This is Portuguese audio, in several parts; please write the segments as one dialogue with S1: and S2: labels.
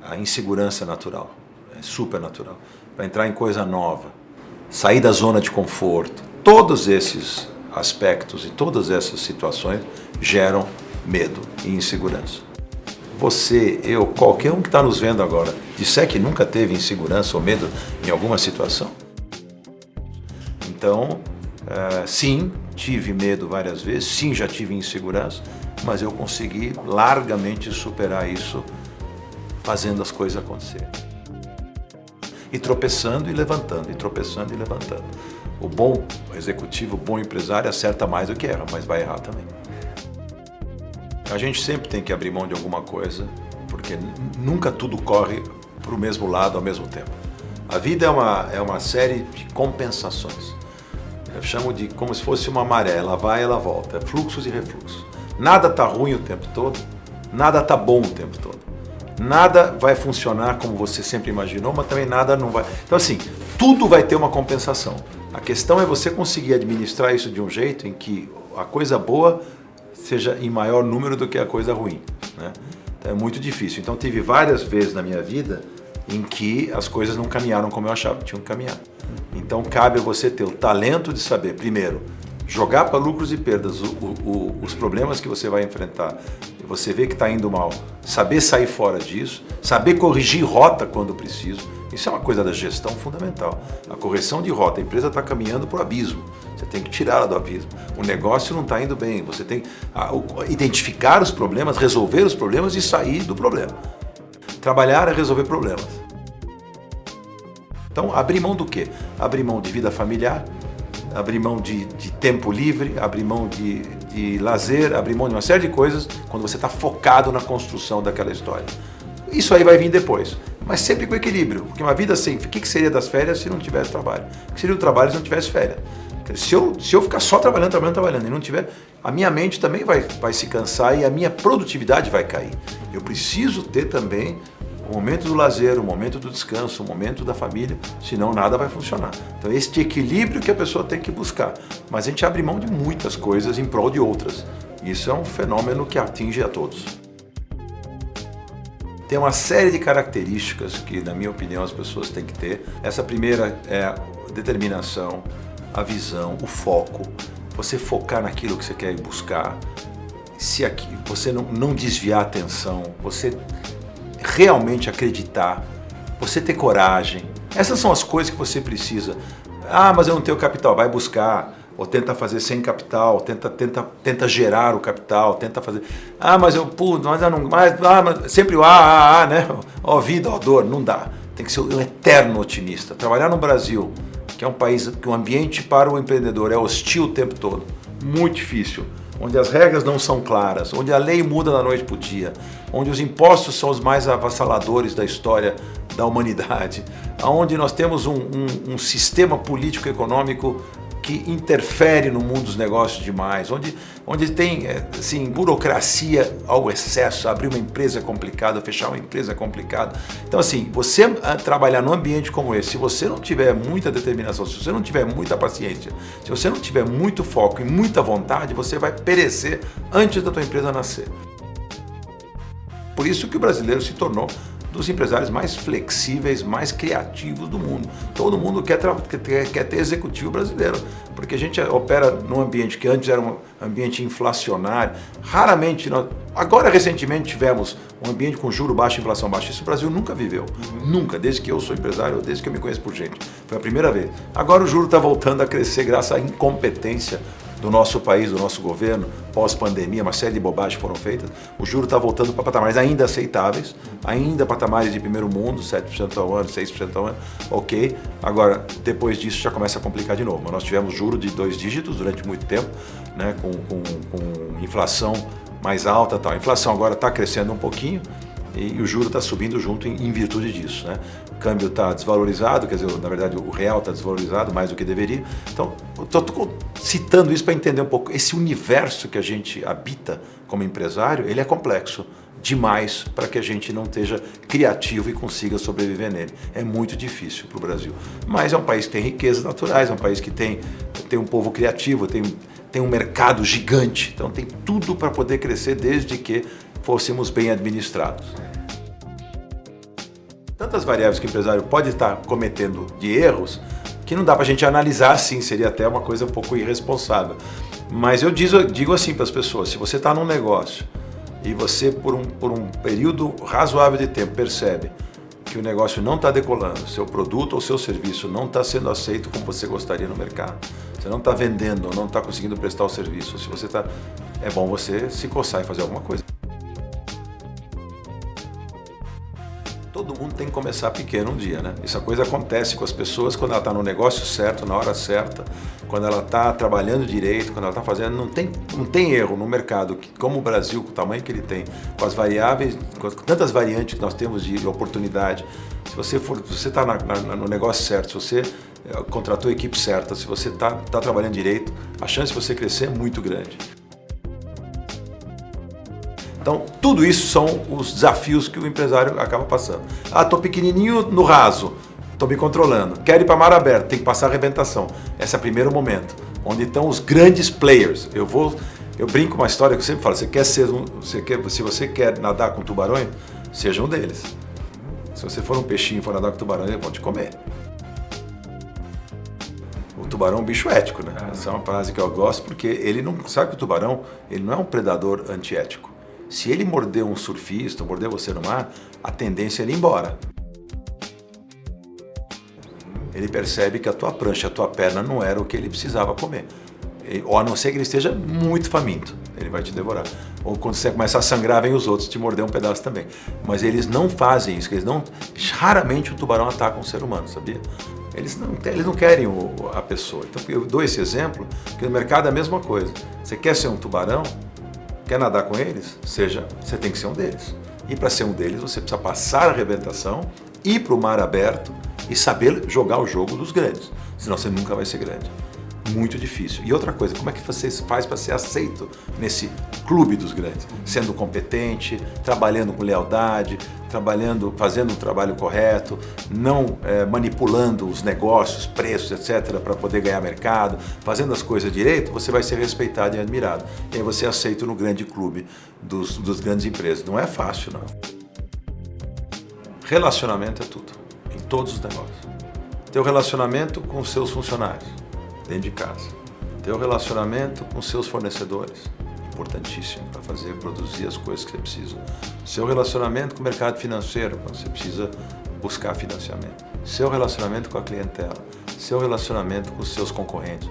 S1: a insegurança é natural, é super natural. Para entrar em coisa nova, sair da zona de conforto, todos esses aspectos e todas essas situações geram medo e insegurança. Você, eu, qualquer um que está nos vendo agora, disser que nunca teve insegurança ou medo em alguma situação? Então, sim, tive medo várias vezes, sim, já tive insegurança, mas eu consegui largamente superar isso fazendo as coisas acontecerem. E tropeçando e levantando, e tropeçando e levantando. O bom executivo, o bom empresário acerta mais do que erra, mas vai errar também. A gente sempre tem que abrir mão de alguma coisa, porque nunca tudo corre para o mesmo lado ao mesmo tempo. A vida é uma série de compensações. Eu chamo de como se fosse uma maré, ela vai e ela volta, é fluxos e refluxos. Nada está ruim o tempo todo, nada está bom o tempo todo. Nada vai funcionar como você sempre imaginou, mas também nada não vai. Então assim, tudo vai ter uma compensação. A questão é você conseguir administrar isso de um jeito em que a coisa boa seja em maior número do que a coisa ruim, né? Então, é muito difícil. Então tive várias vezes na minha vida em que as coisas não caminharam como eu achava que tinham que caminhar. Então cabe a você ter o talento de saber, primeiro, jogar para lucros e perdas os problemas que você vai enfrentar e você vê que está indo mal, saber sair fora disso, saber corrigir rota quando preciso. Isso é uma coisa da gestão fundamental. A correção de rota, a empresa está caminhando para o abismo, você tem que tirá-la do abismo. O negócio não está indo bem, você tem que identificar os problemas, resolver os problemas e sair do problema. Trabalhar é resolver problemas. Então, abrir mão do quê? Abrir mão de vida familiar, abrir mão de tempo livre, abrir mão de lazer, abrir mão de uma série de coisas quando você está focado na construção daquela história. Isso aí vai vir depois, mas sempre com equilíbrio, porque uma vida sem... O que seria das férias se não tivesse trabalho? O que seria o trabalho se não tivesse férias? Se eu ficar só trabalhando e não tiver, a minha mente também vai se cansar e a minha produtividade vai cair. Eu preciso ter também o momento do lazer, o momento do descanso, o momento da família, senão nada vai funcionar. Então este equilíbrio que a pessoa tem que buscar. Mas a gente abre mão de muitas coisas em prol de outras. Isso é um fenômeno que atinge a todos. Tem uma série de características que, na minha opinião, as pessoas têm que ter. Essa primeira é a determinação, a visão, o foco. Você focar naquilo que você quer buscar. Se aqui, você não desviar a atenção, você realmente acreditar, você ter coragem. Essas são as coisas que você precisa. Ah, mas eu não tenho capital. Vai buscar. Ou tenta fazer sem capital, tenta gerar o capital, tenta fazer... Ah, mas eu pulo, mas eu não... mas sempre o né? Ó vida, ó dor, não dá. Tem que ser um eterno otimista. Trabalhar no Brasil, que é um país que o ambiente para o empreendedor é hostil o tempo todo, muito difícil, onde as regras não são claras, onde a lei muda da noite para o dia, onde os impostos são os mais avassaladores da história da humanidade, onde nós temos um sistema político-econômico que interfere no mundo dos negócios demais, onde tem assim, burocracia ao excesso, abrir uma empresa é complicado, fechar uma empresa é complicado. Então assim, você trabalhar num ambiente como esse, se você não tiver muita determinação, se você não tiver muita paciência, se você não tiver muito foco e muita vontade, você vai perecer antes da tua empresa nascer. Por isso que o brasileiro se tornou dos empresários mais flexíveis, mais criativos do mundo. Todo mundo quer ter executivo brasileiro, porque a gente opera num ambiente que antes era um ambiente inflacionário. Raramente, agora recentemente tivemos um ambiente com juro baixo, inflação baixa. Isso o Brasil nunca viveu, nunca, desde que eu sou empresário, desde que eu me conheço por gente. Foi a primeira vez. Agora o juro está voltando a crescer graças à incompetência do nosso país, do nosso governo, pós-pandemia, uma série de bobagens foram feitas. O juro está voltando para patamares ainda aceitáveis, ainda patamares de primeiro mundo, 7% ao ano, 6% ao ano, ok. Agora, depois disso já começa a complicar de novo. Nós tivemos juro de 2 dígitos durante muito tempo, né, com inflação mais alta, tal. A inflação agora está crescendo um pouquinho e o juro está subindo junto em virtude disso, né? O câmbio está desvalorizado, quer dizer, na verdade o real está desvalorizado mais do que deveria. Então, estou citando isso para entender um pouco. Esse universo que a gente habita como empresário, ele é complexo demais para que a gente não esteja criativo e consiga sobreviver nele. É muito difícil para o Brasil. Mas é um país que tem riquezas naturais, é um país que tem um povo criativo, tem um mercado gigante. Então tem tudo para poder crescer desde que fôssemos bem administrados. tantas variáveis que o empresário pode estar cometendo de erros que não dá para a gente analisar assim, seria até uma coisa um pouco irresponsável. Mas eu digo assim para as pessoas, se você está num negócio e você por um período razoável de tempo percebe que o negócio não está decolando, seu produto ou seu serviço não está sendo aceito como você gostaria no mercado, você não está vendendo ou não está conseguindo prestar o serviço, se você está, é bom você se coçar e fazer alguma coisa. Todo mundo tem que começar pequeno um dia, né? Essa coisa acontece com as pessoas quando ela está no negócio certo, na hora certa, quando ela está trabalhando direito, quando ela está fazendo... Não tem erro no mercado, como o Brasil, com o tamanho que ele tem, com as variáveis, com tantas variantes que nós temos de oportunidade. Se você está no negócio certo, se você contratou a equipe certa, se você está trabalhando direito, a chance de você crescer é muito grande. Então, tudo isso são os desafios que o empresário acaba passando. Ah, estou pequenininho no raso, estou me controlando. Quero ir para mar aberto, tem que passar a arrebentação. Esse é o primeiro momento, onde estão os grandes players. Eu brinco uma história que eu sempre falo, se você quer nadar com tubarões, seja um deles. Se você for um peixinho e for nadar com tubarões, eles vão te comer. O tubarão é um bicho ético, né? Essa é uma frase que eu gosto, porque ele não sabe que o tubarão ele não é um predador antiético. Se ele morder um surfista, morder você no mar, a tendência é ele ir embora. Ele percebe que a tua prancha, a tua perna não era o que ele precisava comer. Ou a não ser que ele esteja muito faminto, ele vai te devorar. Ou quando você começa a sangrar, vem os outros te morder um pedaço também. Mas eles não fazem isso, raramente o tubarão ataca um ser humano, sabia? Eles não querem a pessoa. Então eu dou esse exemplo, que no mercado é a mesma coisa. Você quer ser um tubarão? Quer nadar com eles? Você tem que ser um deles. E para ser um deles, você precisa passar a arrebentação, ir para o mar aberto e saber jogar o jogo dos grandes. Senão você nunca vai ser grande. Muito difícil. E outra coisa, como é que você faz para ser aceito nesse clube dos grandes? Sendo competente, trabalhando com lealdade, fazendo o trabalho correto, não manipulando os negócios, preços, etc., para poder ganhar mercado, fazendo as coisas direito, você vai ser respeitado e admirado. E aí você é aceito no grande clube dos grandes empresas. Não é fácil, não. Relacionamento é tudo, em todos os negócios. Teu relacionamento com os seus funcionários, dentro de casa. Teu relacionamento com seus fornecedores, importantíssimo para produzir as coisas que você precisa. Seu relacionamento com o mercado financeiro, quando você precisa buscar financiamento. Seu relacionamento com a clientela. Seu relacionamento com os seus concorrentes.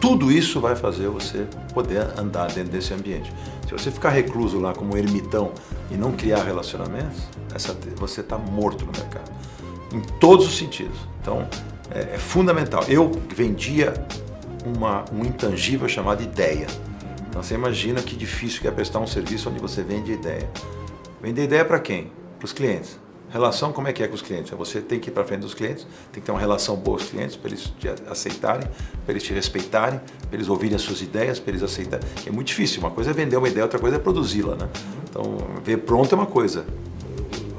S1: Tudo isso vai fazer você poder andar dentro desse ambiente. Se você ficar recluso lá como um ermitão e não criar relacionamentos, você está morto no mercado. Em todos os sentidos. Então, é fundamental. Eu vendia um intangível chamado ideia. Então você imagina que difícil que é prestar um serviço onde você vende ideia. Vender ideia para quem? Para os clientes. Relação, como é que é com os clientes? Você tem que ir para frente dos clientes, tem que ter uma relação boa com os clientes, para eles te aceitarem, para eles te respeitarem, para eles ouvirem as suas ideias, para eles aceitarem. É muito difícil. Uma coisa é vender uma ideia, outra coisa é produzi-la, né? Então, ver pronto é uma coisa.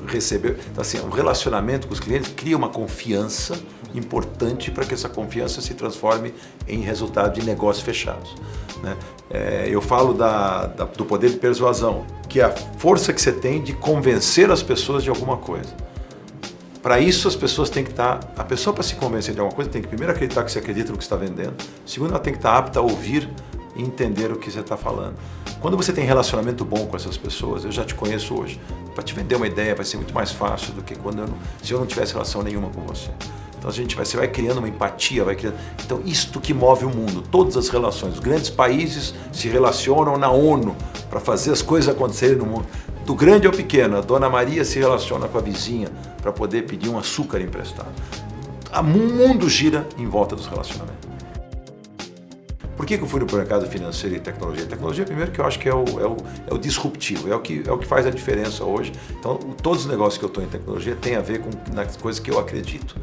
S1: Então, assim, o relacionamento com os clientes cria uma confiança importante para que essa confiança se transforme em resultado de negócios fechados, né? Eu falo do poder de persuasão, que é a força que você tem de convencer as pessoas de alguma coisa. Para isso, as pessoas têm que estar... A pessoa, para se convencer de alguma coisa, tem que primeiro acreditar que você acredita no que está vendendo. Segundo, ela tem que estar apta a ouvir e entender o que você está falando. Quando você tem relacionamento bom com essas pessoas, eu já te conheço hoje, para te vender uma ideia vai ser muito mais fácil do que se eu não tivesse relação nenhuma com você. Então você vai criando uma empatia, Então isto que move o mundo, todas as relações. Os grandes países se relacionam na ONU para fazer as coisas acontecerem no mundo. Do grande ao pequeno, a Dona Maria se relaciona com a vizinha para poder pedir um açúcar emprestado. O mundo gira em volta dos relacionamentos. Por que eu fui no mercado financeiro e tecnologia? Tecnologia, primeiro, que eu acho que é o disruptivo, é o que faz a diferença hoje. Então, todos os negócios que eu estou em tecnologia têm a ver com as coisas que eu acredito.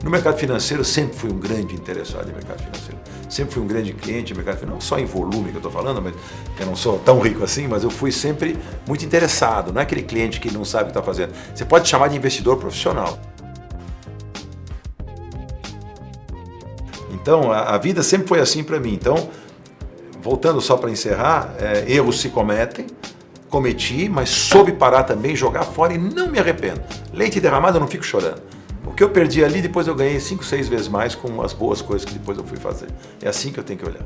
S1: No mercado financeiro, eu sempre fui um grande interessado em mercado financeiro. Sempre fui um grande cliente em mercado financeiro, não só em volume que eu estou falando, mas eu não sou tão rico assim, mas eu fui sempre muito interessado. Não é aquele cliente que não sabe o que está fazendo. Você pode chamar de investidor profissional. Então, a vida sempre foi assim para mim. Então, voltando só para encerrar, erros se cometem, cometi, mas soube parar também, jogar fora e não me arrependo. Leite derramado eu não fico chorando. O que eu perdi ali, depois eu ganhei 5, 6 vezes mais com as boas coisas que depois eu fui fazer. É assim que eu tenho que olhar.